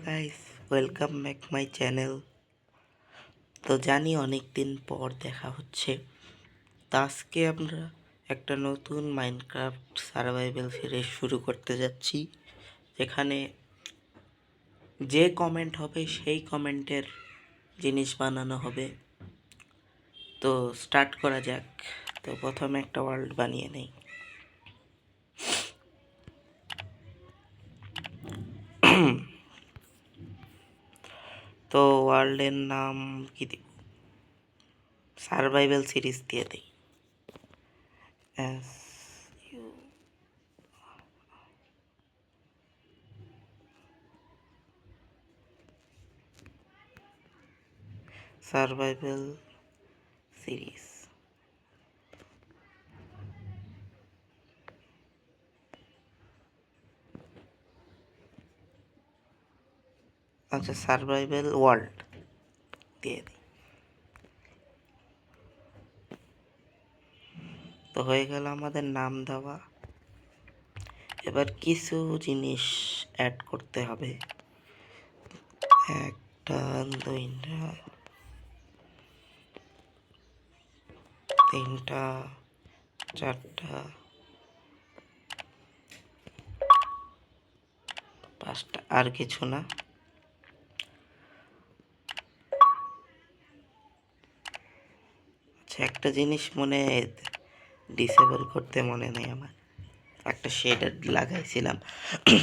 Guys, welcome back my channel. তো জানি অনেক দিন পর দেখা হচ্ছে। তো আজকে আমরা একটা নতুন মাইনক্রাফট সার্ভাইভাল সিরিজ শুরু করতে যাচ্ছি, যেখানে যে কমেন্ট হবে সেই কমেন্টের জিনিস বানানো হবে। তো স্টার্ট করা যাক। তো প্রথমে একটা ওয়ার্ল্ড বানিয়ে নেই। তো ওয়ার্ল্ডের নাম কি দিব? সার্ভাইভাল সিরিজ দিয়ে দিই। Survival series. আচ্ছা, সার্ভাইভাল ওয়ার্ল্ড দিয়ে দিই। তো হয়ে গেল আমাদের নাম দেওয়া। এবার কিছু জিনিস অ্যাড করতে হবে। একটা, দুইটা, তিনটা, চারটা, পাঁচটা, আর কিছু না। আচ্ছা, একটা জিনিস মনে ডিসেবল করতে মনে নেই আমার। একটা শেডার লাগাইছিলাম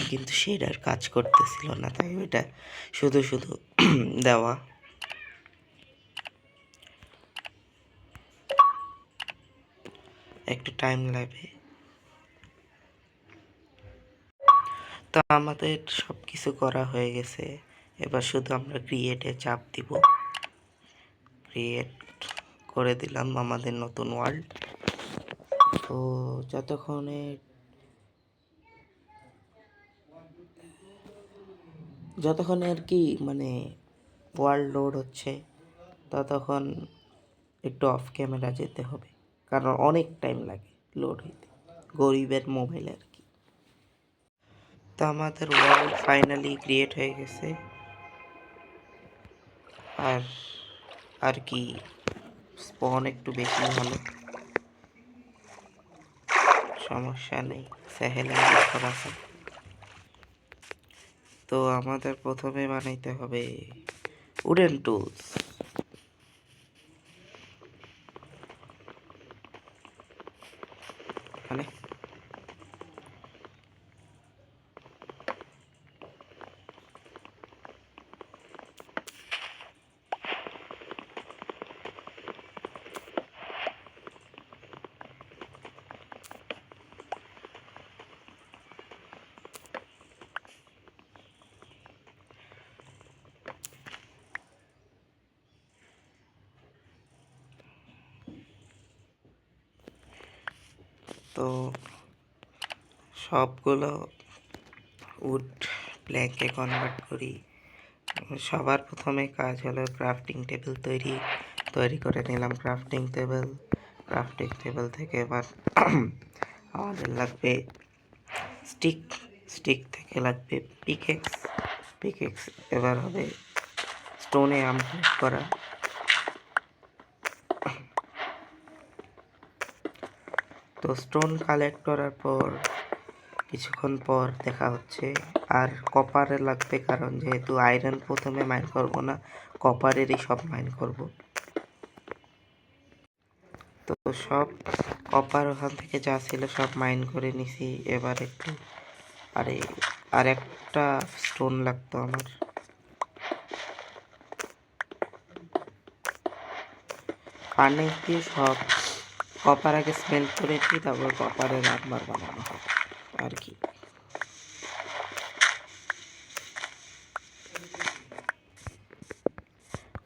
কিন্তু শেডার কাজ করতেছিল না, তাই ওইটা শুধু শুধু দেওয়া। একটু টাইম লাগবে। তো আমাদের সব কিছু করা হয়ে গেছে। এবার শুধু আমরা ক্রিয়েটে চাপ দিব। ক্রিয়েট করে দিলাম আমাদের নতুন ওয়ার্ল্ড। তো যতক্ষণে আর কি মানে ওয়ার্ল্ড লোড হচ্ছে, ততক্ষণ একটু অফ ক্যামেরা যেতে হবে, কারণ অনেক টাইম লাগে লোড হইতে, গরিবের মোবাইল আর কি। তো আমাদের ওয়ার্ল্ড ফাইনালি ক্রিয়েট হয়ে গেছে। আর আর কি স্পন একটু বেশি ভালো, সমস্যা নেই, সেহেলে করা। তো আমাদের প্রথমে বানাইতে হবে উডেন টুলস। মানে তো সবগুলো উড প্ল্যাঙ্কে কনভার্ট করি। সবার প্রথমে কাজ হলো ক্রাফটিং টেবিল তৈরি করে নিলাম। ক্রাফটিং টেবিল থেকে এবার আমাদের লাগবে স্টিক থেকে লাগবে পিকেক্স। এবার হবে স্টোনে আমলেট করা। তো স্টোন কালেক্ট করার পর কিছুক্ষণ পর দেখা হচ্ছে। আর কপারের লাগবে, কারণ যেহেতু আয়রন প্রথমে মাইন করব না, কপারেরই সব মাইন করব। তো সব কপার ওখান থেকে যা ছিল সব মাইন করে নিছি। এবার একটু আর একটা স্টোন লাগতো আমার। ফার্নেস দিয়ে সব কপার আগে স্মেল্ট করে দিই, তারপর কপারের আর্মার বানানো হয় আর কি।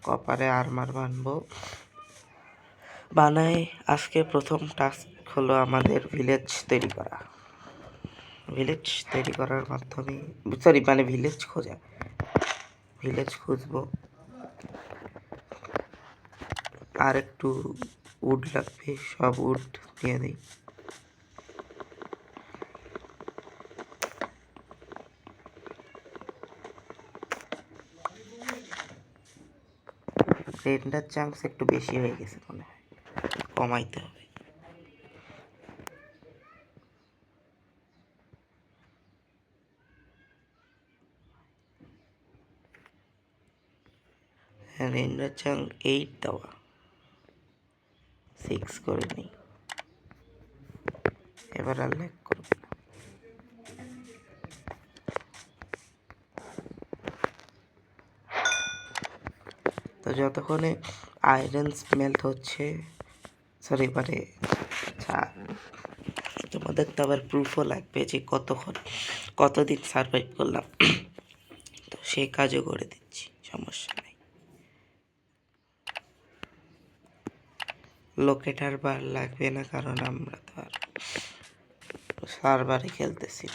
কপারে আর্মার বানাই। আজকে প্রথম টাস্ক হলো আমাদের ভিলেজ তৈরি করার মাধ্যমে ভিলেজ খুঁজবো। আর একটু উড লাগবে, সব উড দিয়ে দিই। রেন্ডার চান্স একটু বেশি হয়ে গেছে মনে হয়, কমাইতে হবে। হ্যাঁ, রেন্ডার চান্স 8 দেওয়া, 6 করে নিই, এবার আর ল্যাগ করবে না। তো যতক্ষণে আয়রন স্মেল্ট হচ্ছে, সরি মানে আচ্ছা, তোমাদের তো আবার প্রুফও লাগবে যে কতদিন সার্ভাইভ করলাম, তো সেই কাজও করে দিচ্ছি, সমস্যা নেই। লোকেটার বার লাগবে না, কারণ আমরা তো আর সার্ভারে খেলতেছি।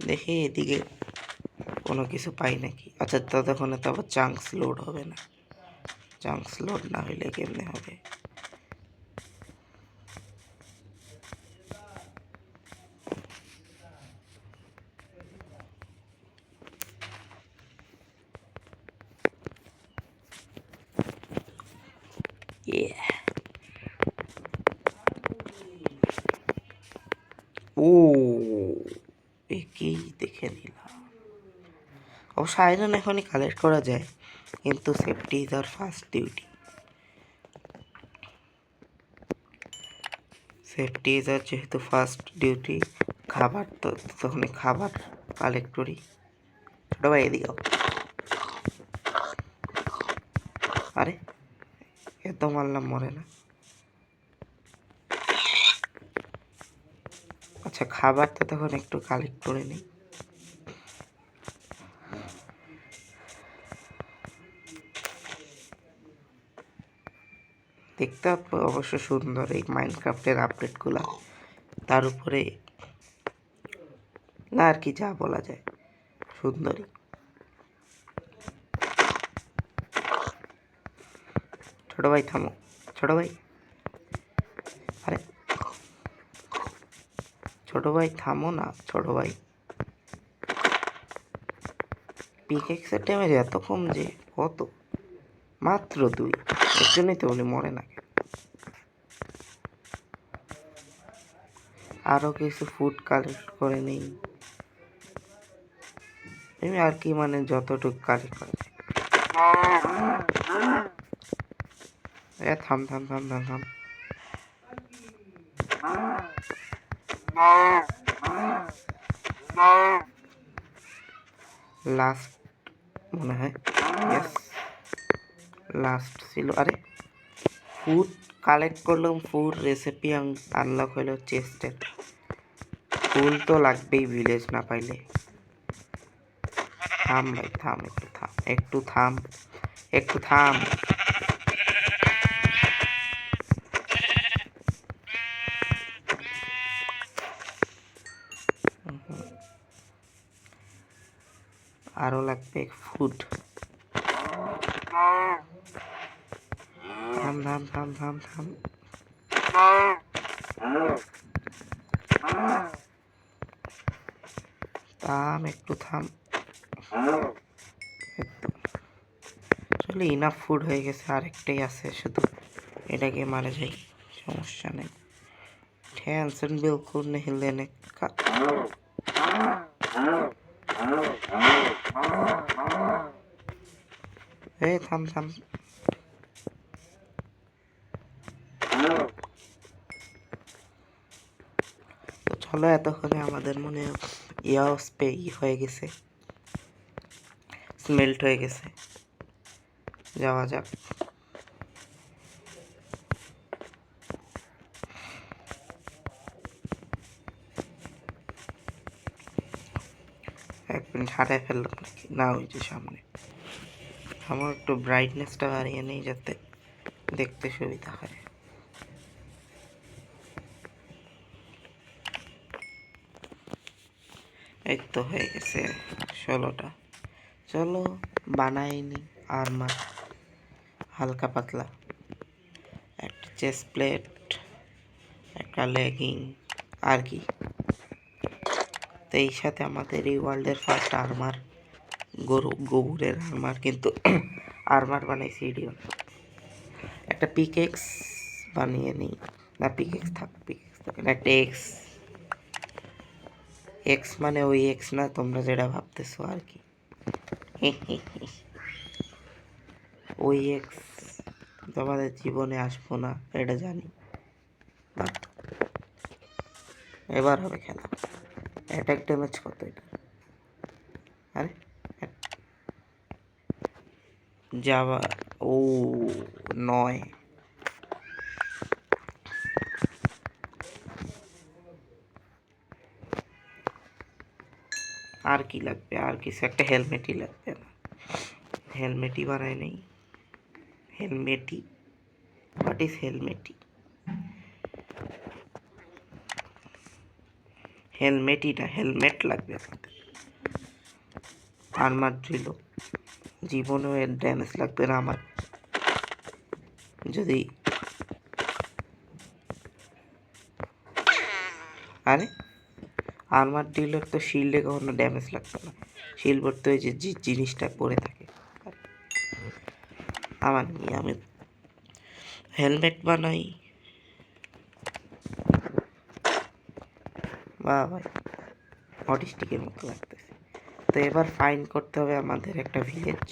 দেখি এদিকে কোনো কিছু পাই নাকি। আচ্ছা, ততক্ষণে তো আবার চান্স লোড হবে না, চান্স লোড না হইলে কেমনে হবে। ও একেই দেখে নিলাম। অবশ্য আয়রন এখনই কালেক্ট করা যায়, কিন্তু safety is our first duty. Safety is our যেহেতু ফার্স্ট ডিউটি, খাবার তো তখনই খাবার কালেক্ট করি। ছোটো ভাই এদিকে আরে এত মারলাম মরে না। আচ্ছা, খাবার তো তখন একটু কালেক্ট করে নিই। দেখতে অবশ্য সুন্দর এই মাইনক্রাফটের আপডেটগুলো, তার উপরে না আর কি যা বলা যায়, সুন্দরী। ছোট ভাই থামো, ছোট ভাই, আরে ছোট ভাই থামো না, ছোট ভাই। পিকেক্সের ড্যামেজ এত কম যে, কত, মাত্র 2, এর জন্যই তো বলি মরে না। আরও কিছু ফুড কালেক্ট করে নিই আমি, আর কি মানে যতটুকু কালেক্ট করে। থাম থাম থাম থাম থাম, লাস্ট মনে হয়, লাস্ট ছিল। আরে ফুড কালেক্ট করলাম, ফুড রেসিপি আনলক হলো চেস্টের। ফুল তো লাগবেই ভিলেজ না পাইলে। থাম ভাই থাম, একটু থাম, একটু থাম, একটু থাম। আরো লাগবে ফুড। থাম থাম থাম থাম থাম, থাম একটু থাম। আসলে ইনাফ ফুড হয়ে গেছে, আরেকটাই আছে শুধু, এটাকে মারা যাই, সমস্যা নেই। টেনশন बिल्कुल नहीं लेने का। এই থাম থাম। তো চলো, এতক্ষণে আমাদের মনে হয়ে গেছে, স্মেল্ট হয়ে গেছে, যাওয়া যাক। এক মিনিট হারাই ফেললাম নাকি, না ওই যে সামনে। আমার একটু ব্রাইটনেসটা বাড়িয়ে নেই যাতে দেখতে সুবিধা হয়। এই তো হয়ে গেছে 16টা। চলো বানাই নি আর্মার, হালকা পাতলা একটা চেস্ট প্লেট, একটা লেগিং, আর কি। তো এই সাথে আমাদের এই ওয়ার্ল্ডের ফার্স্ট আর্মার গোবরের আর্মার, কিন্তু আর্মার বানাইছি ইডিও না। একটা পিকেক্স বানিয়ে নিই, না পিকেক্স থাকে না, একটা এক্স মানে ওই এক্স না তোমরা যেটা ভাবতেছো আর কি। ওই এক্স তোমাদের জীবনে আসবো না এটা জানি, বাট এবার হবে খেলা। অ্যাটাক ড্যামেজ কত এটা? আরে যাওয়া, ও 9। আর কি লাগবে? আর কিছু একটা হেলমেটই লাগবে না? হেলমেটই বানায় নেই। হেলমেটই, হোয়াট ইজ হেলমেটই? হেলমেটই না, হেলমেট লাগবে আমাদের। আর্মার ড্রিল, জীবনেও এর ড্যামেজ লাগবে না আমার। যদি আরে আর্মার ড্রিলের তো শিল্ডে কখনো ড্যামেজ লাগবে না। শিল্ড পড়তে ওই যে জিনিসটা পরে থাকে। আমার নিয়ে আমি হেলমেট বানাই। বাহ ভাই, অটিস্টিকের মতো লাগতেছে। তো এবার ফাইন করতে হবে আমাদের একটা ভিলেজ।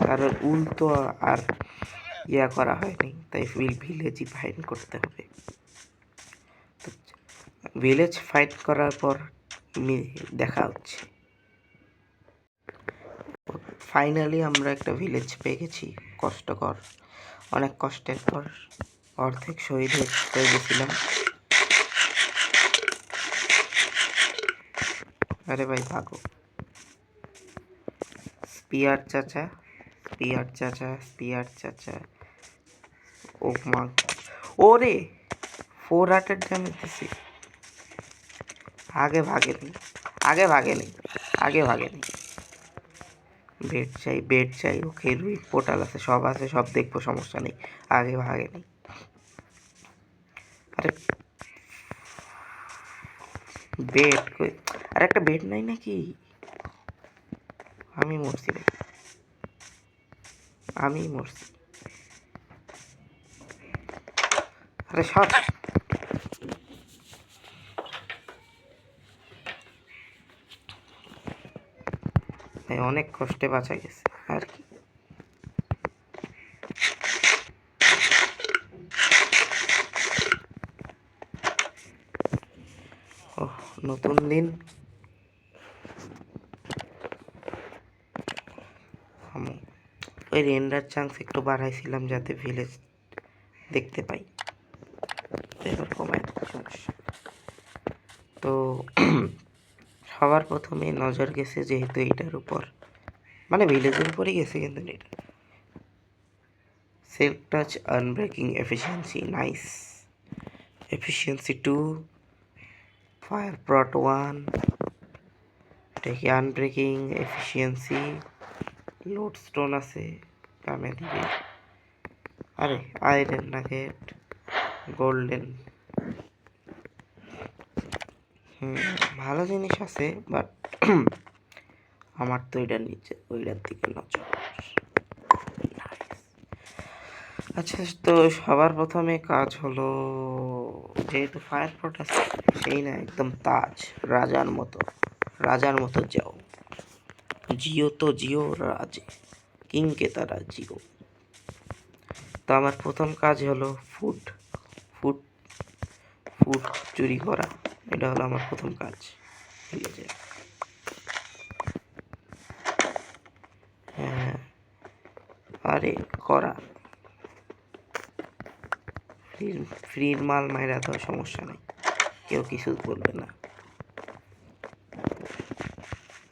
কারণ উল তো আর ইয়া করা হয়নি, তাই ভিলেজই ফাইন করতে হবে। ভিলেজ ফাইট করার পর দেখা হচ্ছে। ফাইনালি আমরা একটা ভিলেজ পেয়ে গেছি। কষ্টকর, অনেক কষ্টের পর অর্ধেক শহীদ হয়ে গেছিলাম। আরে ভাই ভাগো, স্পিয়ার চাচা, স্পিয়ার চাচা, স্পিয়ার চাচা। ও মা, ওরে 4 হার্টের ড্যামেজ দিছি। আগে ভাগে নেই, আগে ভাগে নেই, আগে ভাগে নেই। বেড চাই, বেড চাই। ওকে রুই পোর্টাল আছে, সব আছে, সব দেখবো, সমস্যা নেই। আগে ভাগে নেই। আরে বেড কই? আর একটা বেড নাই নাকি? আমি মরছি ভাই, আমি মরছি। আরে সব অনেক কষ্টে বাঁচা গেছে আর কি। ওহ, নতুন দিন। ওই রেন্ডার চান্স একটু বাড়াইছিলাম যাতে ভিলেজ দেখতে পাই, এবার কমায় সমস্যা। তো সবার প্রথমে নজর গেছে যেহেতু এইটার উপর, মানে ভিলেজের উপরেই গেছে, কিন্তু এটা silk touch unbreaking efficiency nice, efficiency 2, fire prot 1, এটা কি আনব্রেকিং এফিসিয়েন্সি, লোড স্টোন আছে, কামে দিবে। আরে আয়রন নাগেট, গোল্ডেন, ভালো জিনিস আছে, বাট আমার তো এটার নিচে ওইটার দিকে নজর। আচ্ছা, তো সবার প্রথমে কাজ হলো, যেহেতু ফায়ার প্রট আছে সেই না একদম তাজ, রাজার মতো, রাজার মতো যাও, জিও তো জিও রাজে, কিংকে তারা জিও। তো আমার প্রথম কাজ হলো ফুড ফুড ফুড চুরি করা, এটা হলো আমার প্রথম কাজ। ঠিক আছে, হ্যাঁ, আরে করা ফ্রির মাল মাইরা তো সমস্যা নেই, কেউ কিছু বলবে না।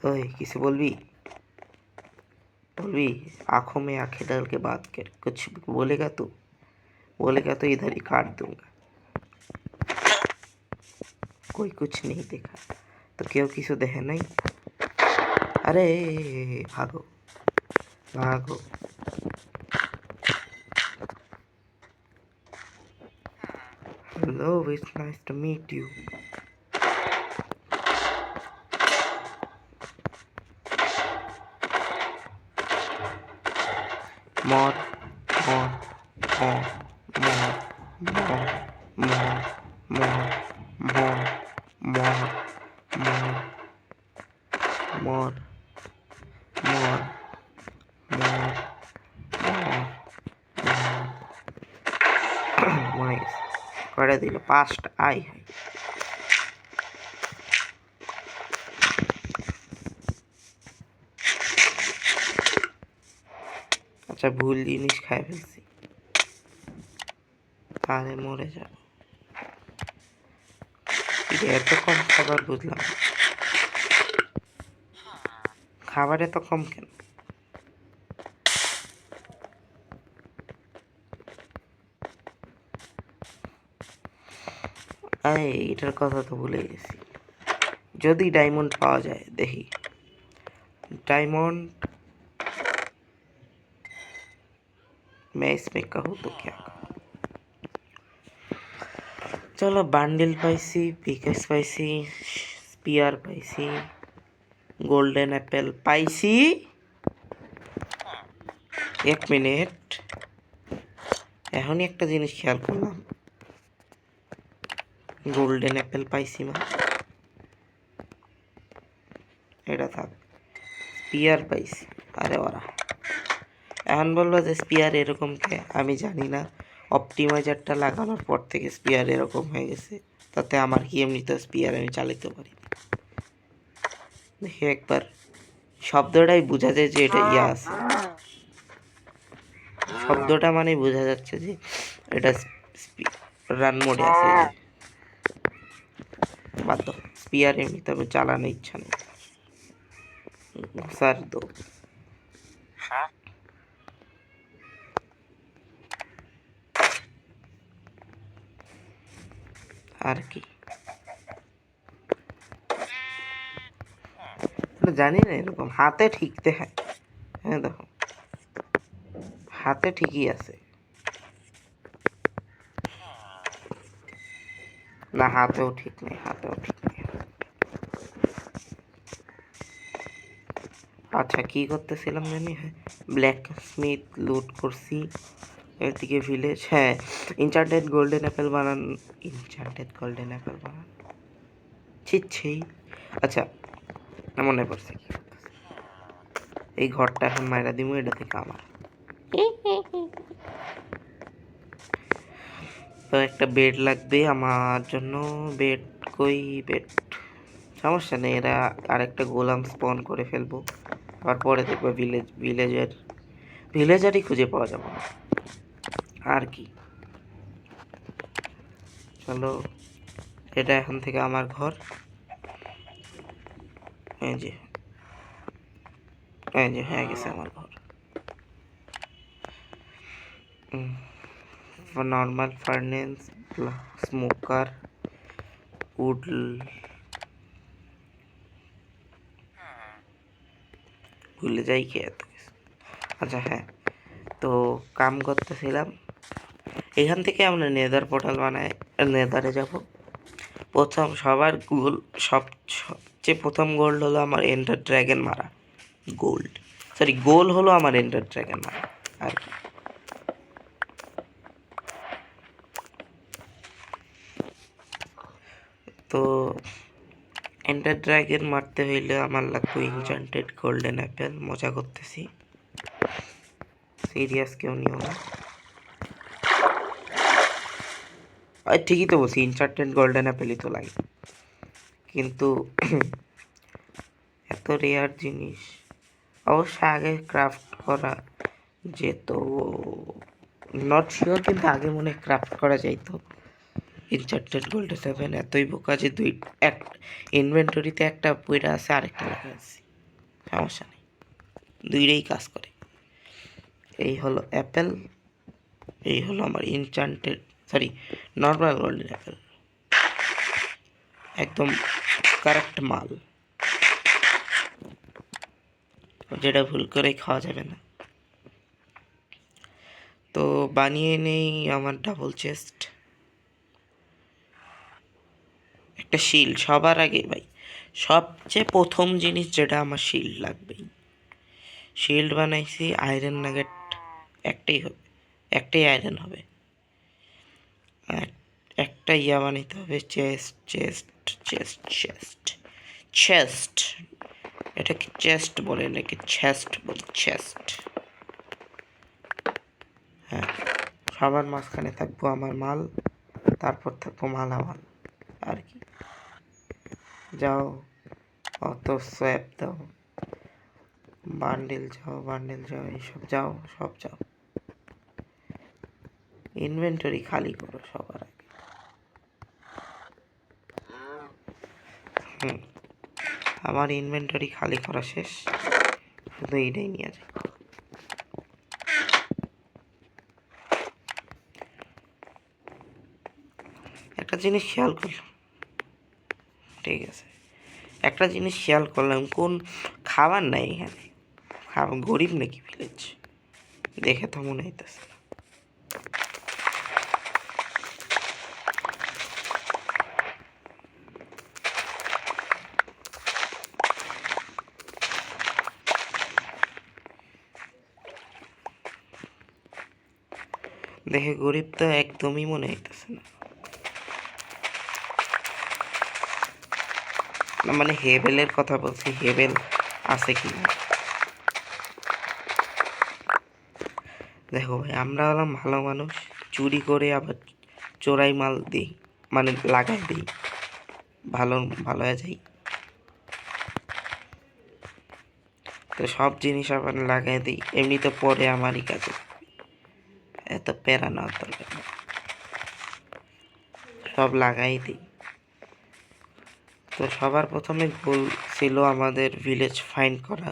ওই কিছু বলবি? बोलवी आंखों में आंखें डाल के बात कर, कुछ बोलेगा तो इधर ही काट दूंगा। कोई कुछ नहीं देखा तो क्यों किसी देखे नहीं? अरे भागो भागो। Hello, it's nice to meet you. মর মর মর মর মর মর মর মর মর মর মর মর মর করে দিল 5টা আই হাই। আচ্ছা ভুল জিনিস খাই ফেলছি, তাহলে মরে যাব। এত কম খাবার বুঝলাম, খাবার এত কম কেন? এটার কথা তো ভুলে গেছি। যদি ডায়মন্ড পাওয়া যায়, দেখি डायमंड मैं इसमें कहूँ तो क्या कहूँ। चलो बांडल पाइसी, पिकेस पाइसी, स्पीयर पाइसी, गोल्डन एप्पल पाइसी। 1 মিনিট, এখনই একটা জিনিস খেয়াল করলাম, গোল্ডেন অ্যাপেল পাইছি না, এটা থাক। স্পিয়ার পাইছি, আরে ওরা এখন বললো যে স্পিয়ার এরকম কে, আমি জানি না। অপটিমাইজারটা লাগানোর পর থেকে স্পিয়ার এরকম হয়ে গেছে, তাতে আমার কি, এমনি তো স্পিয়ার আমি চালাতে পারি। দেখি একবার, শব্দটাই বোঝা যায় যে এটা ইয়া আছে, শব্দটা মানে বোঝা যাচ্ছে যে এটা রান মোডে আছে। বাদ দাও, স্পিয়ার এমনি তবে চালানোর ইচ্ছা নেই স্যার। দো আর কি জানি না, এরকম হাতে ঠিকতে হয়। হ্যাঁ দেখো, হাতে ঠিকই আছে না, হাতেও ঠিক নেই, হাতেও ঠিক নেই। আচ্ছা কি করতেছিলাম জানি, হ্যাঁ ব্ল্যাক স্মিথ লুট করছি, এদিকে ভিলেজ। হ্যাঁ ইনচার্টেড গোল্ডেন অ্যাপেল বানান, ইনচার্টেড গোল্ডেন অ্যাপেল বানান ছিচ্ছি। আচ্ছা মনে পড়ছে, কি এই ঘরটা এখন মাইরা দিব, এটা থেকে আমার তো একটা বেড লাগবে আমার জন্য। বেড কই, বেড সমস্যা নেই, এরা আরেকটা গোলাম স্পন করে ফেলবো, আবার পরে দেখবো ভিলেজারই খুঁজে পাওয়া যাবে না আর কি। চলো, এটা এখন থেকে আমার ঘর। এই যে হয়ে গেছে আমার ঘর। নর্মাল ফার্নেস, স্মোকার, উড, ভুলে যাই কি এত কিছু। আচ্ছা হ্যাঁ, তো কাম করতেছিলাম, এখান থেকে আমরা নেদার পোর্টাল বানাই, নেদারে যাব। প্রথম সবার গোল, সবচেয়ে প্রথম গোল্ড হলো আমার এন্ডার ড্র্যাগন মারা, গোল হলো আমার এন্ডার ড্র্যাগন মারা আর কি। তো এন্ডার ড্র্যাগন মারতে হইলে আমার লাগবে ইনচান্টেড গোল্ডেন অ্যাপেল। মজা করতেছি, সিরিয়াস কেউ নিও না। ঠিকই তো বলছি, ইনচান্টেড গোল্ডেন অ্যাপেলই তো লাগে, কিন্তু এত রেয়ার জিনিস অবশ্য আগে ক্রাফট করা যেত, নট শিওর, কিন্তু আগে মনে ক্রাফট করা যাইতো। ইনচার্টেড গোল্ড 7 এতই বোকা যে এক ইনভেন্টরিতে একটা বইটা আছে, আরেকটা লেখা আছে, সমস্যা নেই, দুইটাই কাজ করে। এই হলো অ্যাপেল, এই হলো আমার নর্মাল গোল্ডেন অ্যাপেল, একদম কারেক্ট মাল, যেটা ভুল করে খাওয়া যাবে না। তো বানিয়ে নেই আমার ডাবল চেস্ট, একটা শিল্ড সবার আগে ভাই, সবচেয়ে প্রথম জিনিস যেটা আমার শিল্ড লাগবেই। শিল্ড বানাইছি, আয়রন নাগেট একটাই হবে, একটাই আয়রন হবে। আর একটা ইয়া বানাইতে হবে, chest chest chest chest chest. এটাকে চেস্ট বলে নাকি চেস্ট বলে? চেস্ট। হ্যাঁ, সবার মাঝখানে থাকবো আমার মাল, তারপর থাকবো মালামাল আর কি। যাও, অত সোয়াপ দাও, বান্ডেল যাও, এইসব যাও, সব যাও। ইনভেন্টরি খালি করো সবার আগে। আমার ইনভেন্টরি খালি করা শেষ, শুধু এইটাই নিয়ে যাই। একটা জিনিস খেয়াল করলাম, ঠিক আছে, একটা জিনিস খেয়াল করলাম, কোন খাবার নাই এখানে। গরিব নাকি ভিলেজ? দেখে তো মনে হইতেছে না। দেখে গরিব তো একদমই মনে হইতেছে না। না মানে হেবেলের কথা বলছি, হেবেল আছে কি না। দেখো ভাই, আমরা হলাম ভালো মানুষ, চুরি করে আবার চোরাই মাল দিই, মানে লাগাই দিই, ভালো ভালো হয়ে যাই। তো সব জিনিস আবার লাগাই দিই, এমনি তো পরে আমারই কাজে, এত প্যারা নেওয়ার দরকার নেই। সব লাগাই দিই। তো সবার প্রথমে গোল ছিল আমাদের ভিলেজ ফাইন্ড করা,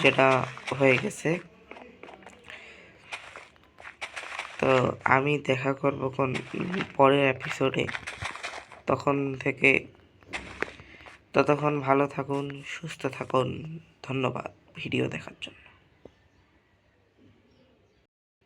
যেটা হয়ে গেছে। তো আমি দেখা করবো কোন পরের এপিসোডে। ততক্ষণ ভালো থাকুন, সুস্থ থাকুন। ধন্যবাদ ভিডিও দেখার জন্য।